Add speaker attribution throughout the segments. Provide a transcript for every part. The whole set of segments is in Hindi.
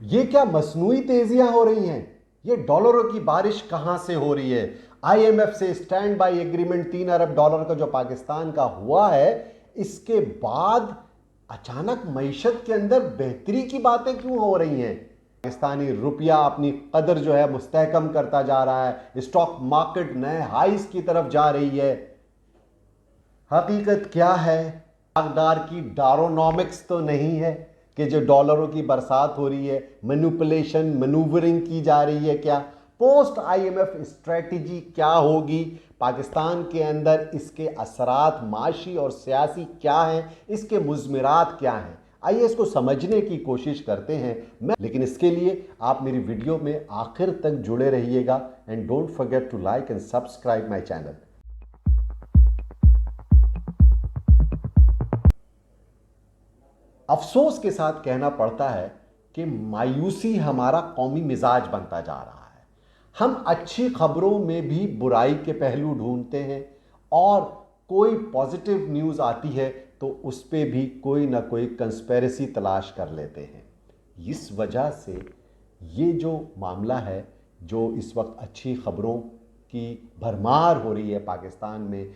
Speaker 1: ये क्या मसनूई तेजियां हो रही हैं? ये डॉलरों की बारिश कहां से हो रही है? आईएमएफ से स्टैंड बाय एग्रीमेंट $3 अरब का जो पाकिस्तान का हुआ है, इसके बाद अचानक मईशत के अंदर बेहतरी की बातें क्यों हो रही हैं? पाकिस्तानी रुपया अपनी कदर जो है मुस्तहकम करता जा रहा है, स्टॉक मार्केट नए हाइस की तरफ जा रही है। हकीकत क्या है? दागदार की डारोनॉमिक्स तो नहीं है कि जो डॉलरों की बरसात हो रही है, मैनिपुलेशन मैनूवरिंग की जा रही है। क्या पोस्ट आईएमएफ स्ट्रेटजी क्या होगी पाकिस्तान के अंदर? इसके असरात माशी और सियासी क्या हैं? इसके मुज़मिरात क्या हैं? आइए इसको समझने की कोशिश करते हैं। लेकिन इसके लिए आप मेरी वीडियो में आखिर तक जुड़े रहिएगा and don't forget to like and subscribe my channel. अफसोस के साथ कहना पड़ता है कि मायूसी हमारा कौमी मिजाज बनता जा रहा है। हम अच्छी खबरों में भी बुराई के पहलू ढूंढते हैं और कोई पॉजिटिव न्यूज़ आती है तो उस पर भी कोई ना कोई कंस्पेरेसी तलाश कर लेते हैं। इस वजह से ये जो मामला है, जो इस वक्त अच्छी खबरों की भरमार हो रही है पाकिस्तान में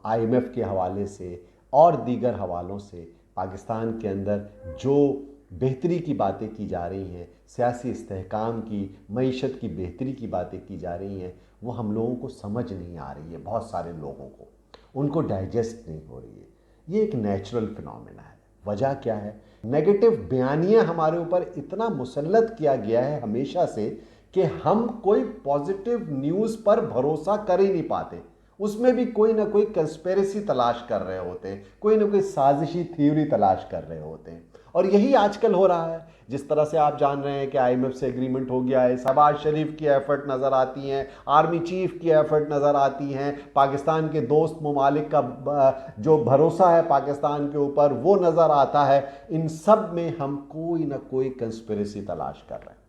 Speaker 1: आईएमएफ के हवाले से और दीगर हवालों से, पाकिस्तान के अंदर जो बेहतरी की बातें की जा रही हैं, सियासी इस्तेहकाम की, मईशत की बेहतरी की बातें की जा रही हैं, वो हम लोगों को समझ नहीं आ रही है। बहुत सारे लोगों को उनको डाइजेस्ट नहीं हो रही है। ये एक नेचुरल फिनोमेना है। वजह क्या है? नेगेटिव बयानियाँ हमारे ऊपर इतना मुसल्लत किया गया है हमेशा से कि हम कोई पॉजिटिव न्यूज़ पर भरोसा कर ही नहीं पाते। उसमें भी कोई ना कोई कंस्पेरेसी तलाश कर रहे होते हैं, कोई ना कोई साजिशी थ्योरी तलाश कर रहे होते हैं। और यही आजकल हो रहा है। जिस तरह से आप जान रहे हैं कि आईएमएफ से एग्रीमेंट हो गया है, शहबाज शरीफ की एफर्ट नज़र आती हैं, आर्मी चीफ की एफर्ट नज़र आती हैं, पाकिस्तान के दोस्त ममालिक का जो भरोसा है पाकिस्तान के ऊपर वो नज़र आता है। इन सब में हम कोई ना कोई कंस्पेरेसी तलाश कर रहे हैं।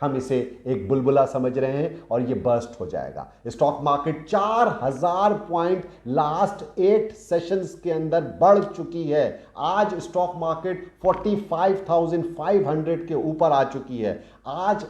Speaker 1: हम इसे एक बुलबुला समझ रहे हैं और ये बर्स्ट हो जाएगा। Stock market 4000 point last 8 sessions के अंदर बढ़ चुकी है। आज स्टॉक मार्केट 45,500 के ऊपर आ चुकी है। आज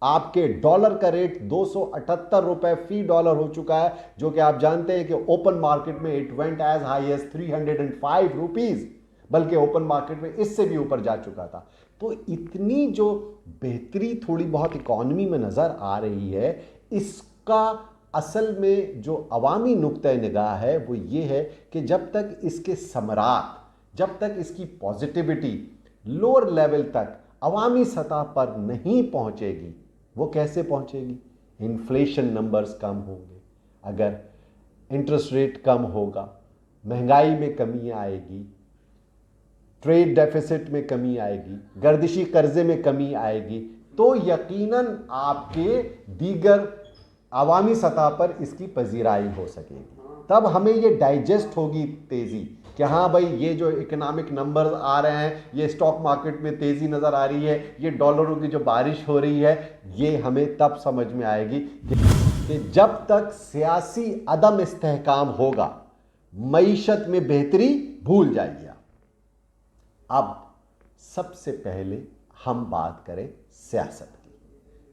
Speaker 1: आपके डॉलर का रेट 278 रुपए फी डॉलर हो चुका है, जो कि आप जानते हैं कि ओपन मार्केट में it went as high as 305 rupees, बल्कि ओपन मार्केट में इससे भी ऊपर जा चुका था। तो इतनी जो बेहतरी थोड़ी बहुत इकॉनमी में नज़र आ रही है, इसका असल में जो अवामी नुक्ता निगाह है वो ये है कि जब तक इसके समरात, जब तक इसकी पॉजिटिविटी लोअर लेवल तक अवामी सतह पर नहीं पहुंचेगी, वो कैसे पहुंचेगी? इन्फ्लेशन नंबर्स कम होंगे, अगर इंटरेस्ट रेट कम होगा, महंगाई में कमी आएगी, ट्रेड डेफिसिट में कमी आएगी, गर्दिशी कर्जे में कमी आएगी, तो यकीनन आपके दीगर अवामी सतह पर इसकी पजीराई हो सकेगी। तब हमें ये डाइजेस्ट होगी तेज़ी कि हाँ भाई, ये जो इकोनॉमिक नंबर्स आ रहे हैं, ये स्टॉक मार्केट में तेज़ी नज़र आ रही है, ये डॉलरों की जो बारिश हो रही है, ये हमें तब समझ में आएगी कि जब तक सियासी अदम इस्तेहकाम होगा, मईशत में बेहतरी भूल जाइए। अब सबसे पहले हम बात करें सियासत की,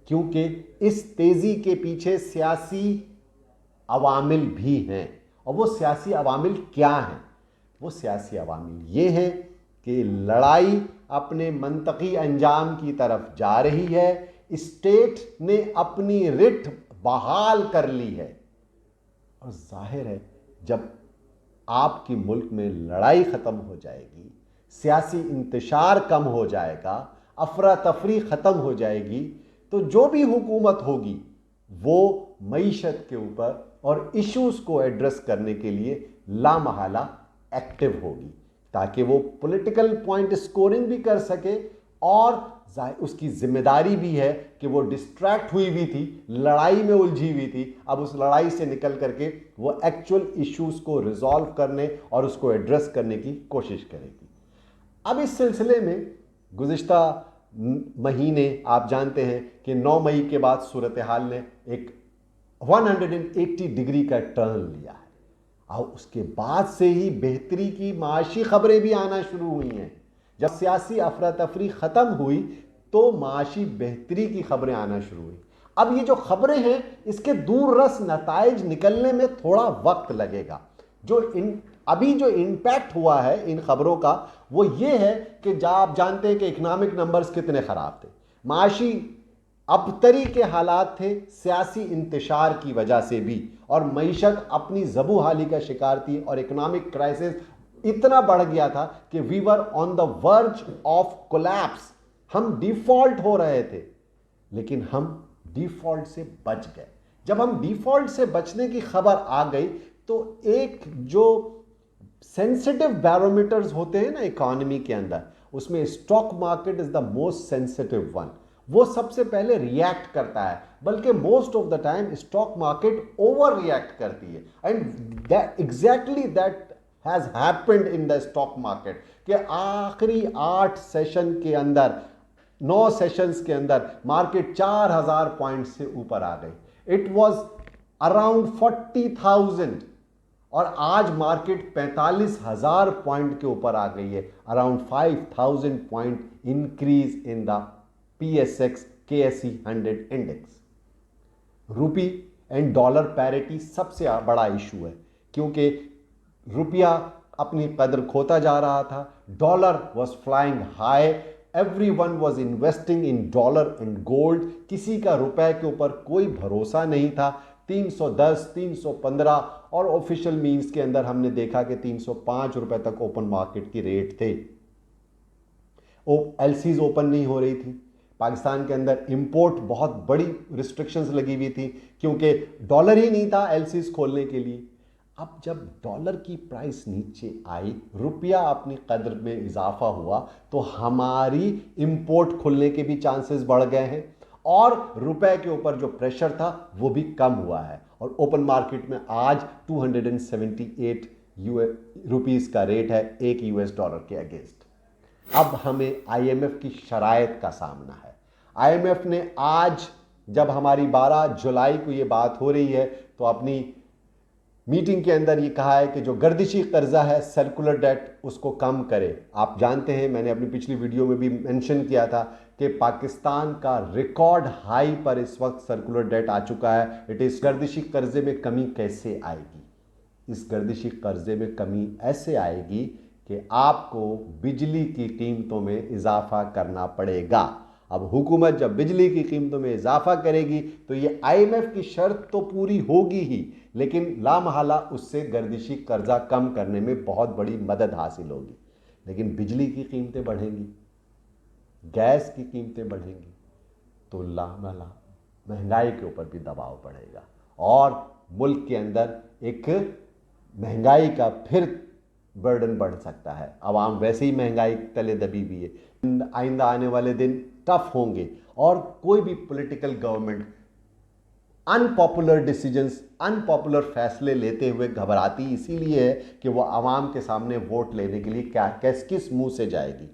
Speaker 1: क्योंकि इस तेजी के पीछे सियासी अवामिल भी हैं। और वो सियासी अवामिल क्या हैं? वो सियासी अवामिल ये हैं कि लड़ाई अपने मंतकी अंजाम की तरफ जा रही है, स्टेट ने अपनी रिट बहाल कर ली है। और जाहिर है, जब आपके मुल्क में लड़ाई ख़त्म हो जाएगी, सियासी इंतशार कम हो जाएगा, अफरा तफरी ख़त्म हो जाएगी, तो जो भी हुकूमत होगी वो मईशत के ऊपर और इश्यूज़ को एड्रेस करने के लिए लामहला एक्टिव होगी, ताकि वो पॉलिटिकल पॉइंट स्कोरिंग भी कर सके। और उसकी जिम्मेदारी भी है कि वो डिस्ट्रैक्ट हुई हुई थी, लड़ाई में उलझी हुई थी, अब उस लड़ाई से निकल करके वो एक्चुअल इश्यूज़ को रिजॉल्व करने और उसको एड्रेस करने की कोशिश करेगी। अब इस सिलसिले में गुज़िश्ता महीने आप जानते हैं कि 9 मई के बाद सूरत हाल ने एक 180 डिग्री का टर्न लिया है। और उसके बाद से ही बेहतरी की माशी खबरें भी आना शुरू हुई हैं। जब सियासी अफरा तफरी ख़त्म हुई तो माशी बेहतरी की खबरें आना शुरू हुई। अब ये जो खबरें हैं इसके दूररस नताइज निकलने में थोड़ा वक्त लगेगा। अभी जो इम्पैक्ट हुआ है इन खबरों का वो ये है कि आप जानते हैं कि इकोनॉमिक नंबर्स कितने खराब थे, माशी अबतरी के हालात थे सियासी इंतशार की वजह से भी, और मईशत अपनी ज़बू हाली का शिकार थी और इकोनॉमिक क्राइसिस इतना बढ़ गया था कि we were on the verge of collapse. हम डिफॉल्ट हो रहे थे, लेकिन हम डिफॉल्ट से बच गए। जब हम डिफॉल्ट से बचने की खबर आ गई तो एक जो सेंसिटिव बैरोमीटर्स होते हैं ना इकोनॉमी के अंदर, उसमें stock market is the most sensitive one. वो सबसे पहले रिएक्ट करता है, बल्कि most of the time stock market over react करती है। And that exactly that has happened in the stock market कि आखिरी 8 सेशन के अंदर, 9 सेशंस के अंदर मार्केट 4000 पॉइंट से ऊपर आ गई। इट वाज अराउंड 40,000 और आज मार्केट 45,000 पॉइंट के ऊपर आ गई है। Around 5,000 point increase in the PSX KSE 100 index. Rupee and dollar parity सबसे बड़ा इशू है, क्योंकि रुपया अपनी कदर खोता जा रहा था, dollar was flying high, everyone was investing in dollar and gold. किसी का रुपए के ऊपर कोई भरोसा नहीं था। 310, 315 और ऑफिशियल मीन्स के अंदर हमने देखा कि 305 रुपए तक ओपन मार्केट की रेट थे। LCs ओपन नहीं हो रही थी। पाकिस्तान के अंदर इंपोर्ट बहुत बड़ी रिस्ट्रिक्शंस लगी हुई थी, क्योंकि डॉलर ही नहीं था LCs खोलने के लिए। अब जब डॉलर की प्राइस नीचे आई, रुपया अपनी कदर में इजाफा हुआ, तो हमारी इंपोर्ट खुलने के भी चांसेस बढ़ गए हैं और रुपए के ऊपर जो प्रेशर था वो भी कम हुआ है। और ओपन मार्केट में आज 278 रुपीस का रेट है एक US डॉलर के अगेंस्ट। अब हमें IMF की शराइत का सामना है। IMF ने आज, जब हमारी 12 जुलाई को ये बात हो रही है, तो अपनी मीटिंग के अंदर ये कहा है कि जो गर्दिशी कर्जा है सर्कुलर डेट, उसको कम करे। आप जानते हैं, मैंने अपनी पिछली वीडियो में भी मेंशन किया था कि पाकिस्तान का रिकॉर्ड हाई पर इस वक्त सर्कुलर डेट आ चुका है। इट इज गर्दिशी कर्जे में कमी कैसे आएगी? इस गर्दिशी कर्जे में कमी ऐसे आएगी कि आपको बिजली की कीमतों में इजाफा करना पड़ेगा। अब हुकूमत जब बिजली की कीमतों में इजाफा करेगी तो ये IMF की शर्त तो पूरी होगी ही, लेकिन लामहला उससे गर्दिशी कर्जा कम करने में बहुत बड़ी मदद हासिल होगी। लेकिन बिजली की कीमतें बढ़ेंगी, गैस की कीमतें बढ़ेंगी, तो लामहला महंगाई के ऊपर भी दबाव पड़ेगा और मुल्क के अंदर एक महंगाई का फिर बर्डन बढ़ सकता है। आवाम वैसे ही महंगाई तले दबी हुई है। आइंदा आने वाले दिन टफ होंगे और कोई भी political government unpopular decisions, unpopular फैसले लेते हुए घबराती इसीलिए है कि वो आवाम के सामने वोट लेने के लिए किस मुंह से जाएगी।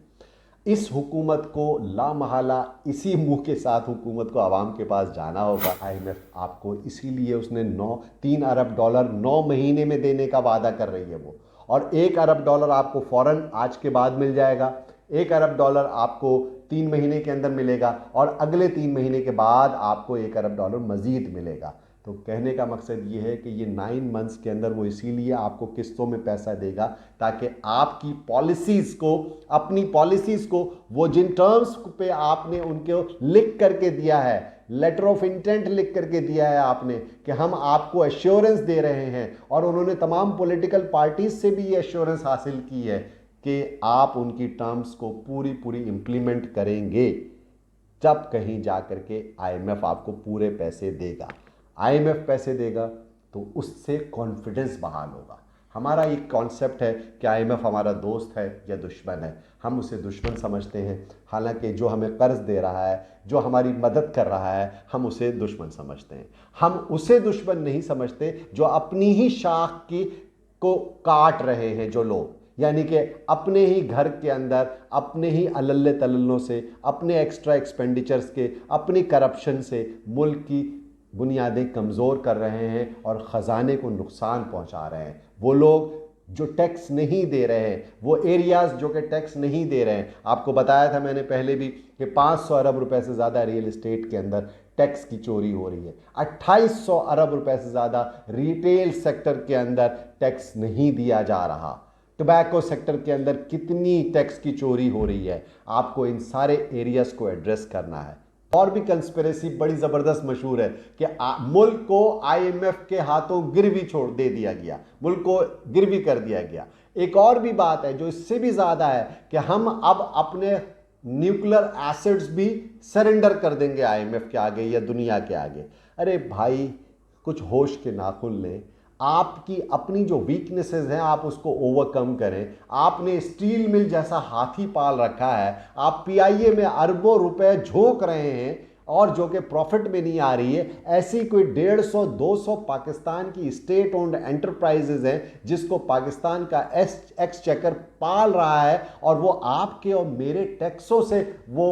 Speaker 1: इस हुकूमत को लामहला इसी मुंह के साथ हुकूमत को आवाम के पास जाना होगा। IMF आपको इसीलिए उसने 3 अरब डॉलर 9 महीने में देने का वादा कर रही है वो, और 1 अरब डॉलर आपको फौरन आज के बाद मिल जाएगा, 1 अरब डॉलर आपको 3 महीने के अंदर मिलेगा और अगले 3 महीने के बाद आपको 1 अरब डॉलर मजीद मिलेगा। तो कहने का मकसद ये है कि ये 9 मंथ्स के अंदर वो इसीलिए आपको किस्तों में पैसा देगा ताकि आपकी पॉलिसीज़ को, अपनी पॉलिसीज़ को, वो जिन टर्म्स पे आपने उनको लिख करके दिया है, लेटर ऑफ इंटेंट लिख करके दिया है आपने कि हम आपको एश्योरेंस दे रहे हैं, और उन्होंने तमाम पॉलिटिकल पार्टीज से भी ये एश्योरेंस हासिल की है कि आप उनकी टर्म्स को पूरी इंप्लीमेंट करेंगे, जब कहीं जा करके IMF आपको पूरे पैसे देगा। IMF पैसे देगा तो उससे कॉन्फिडेंस बहाल होगा। हमारा एक कॉन्सेप्ट है कि IMF हमारा दोस्त है या दुश्मन है। हम उसे दुश्मन समझते हैं, हालांकि जो हमें कर्ज दे रहा है, जो हमारी मदद कर रहा है, हम उसे दुश्मन समझते हैं। हम उसे दुश्मन नहीं समझते जो अपनी ही शाख की को काट रहे हैं, जो लोग, यानी कि अपने ही घर के अंदर अपने ही अल्ले तल्लों से, अपने एक्स्ट्रा एक्सपेंडिचर्स के, अपनी करप्शन से मुल्क की बुनियादें कमज़ोर कर रहे हैं और ख़जाने को नुकसान पहुंचा रहे हैं। वो लोग जो टैक्स नहीं दे रहे हैं, वो एरियाज जो कि टैक्स नहीं दे रहे हैं। आपको बताया था मैंने पहले भी कि 500 अरब रुपए से ज़्यादा रियल एस्टेट के अंदर टैक्स की चोरी हो रही है। 2800 अरब रुपए से ज़्यादा रिटेल सेक्टर के अंदर टैक्स नहीं दिया जा रहा। टोबैको सेक्टर के अंदर कितनी टैक्स की चोरी हो रही है, आपको इन सारे एरियाज को एड्रेस करना है। और भी कंस्पिरेसी बड़ी जबरदस्त मशहूर है कि मुल्क को आईएमएफ के हाथों गिरवी छोड़ दे दिया गया, मुल्क को गिरवी कर दिया गया। एक और भी बात है जो इससे भी ज्यादा है कि हम अब अपने न्यूक्लियर एसेट्स भी सरेंडर कर देंगे आईएमएफ के आगे या दुनिया के आगे। अरे भाई, कुछ होश के नाखुन लें। आपकी अपनी जो वीकनेसेस हैं आप उसको ओवरकम करें। आपने स्टील मिल जैसा हाथी पाल रखा है, आप पीआईए में अरबों रुपए झोंक रहे हैं और जो कि प्रॉफिट में नहीं आ रही है। ऐसी कोई 150-200 पाकिस्तान की स्टेट ओन्ड एंटरप्राइजेज हैं जिसको पाकिस्तान का एक्सचेकर पाल रहा है और वो आपके और मेरे टैक्सों से वो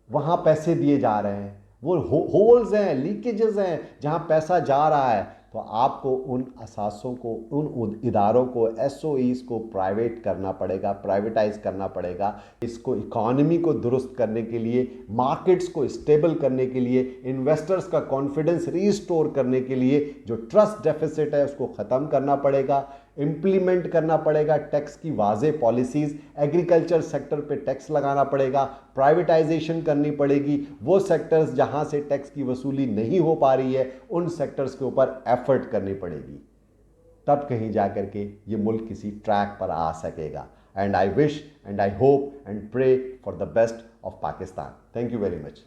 Speaker 1: वहां पैसे दिए जा रहे हैं। वो होल्स हैं, लीकेजेस हैं जहां पैसा जा रहा है। तो आपको उन असासों को, उन इदारों को, एसओईज को प्राइवेट करना पड़ेगा, प्राइवेटाइज करना पड़ेगा। इसको इकॉनमी को दुरुस्त करने के लिए, मार्केट्स को स्टेबल करने के लिए, इन्वेस्टर्स का कॉन्फिडेंस रीस्टोर करने के लिए जो ट्रस्ट डेफिसिट है उसको ख़त्म करना पड़ेगा, इम्प्लीमेंट करना पड़ेगा टैक्स की वाज़े पॉलिसीज़, एग्रीकल्चर सेक्टर पे टैक्स लगाना पड़ेगा, प्राइवेटाइजेशन करनी पड़ेगी। वो सेक्टर्स जहां से टैक्स की वसूली नहीं हो पा रही है उन सेक्टर्स के ऊपर एफर्ट करनी पड़ेगी। तब कहीं जाकर के ये मुल्क किसी ट्रैक पर आ सकेगा। And I wish and I hope and pray for the best of Pakistan. Thank you very much.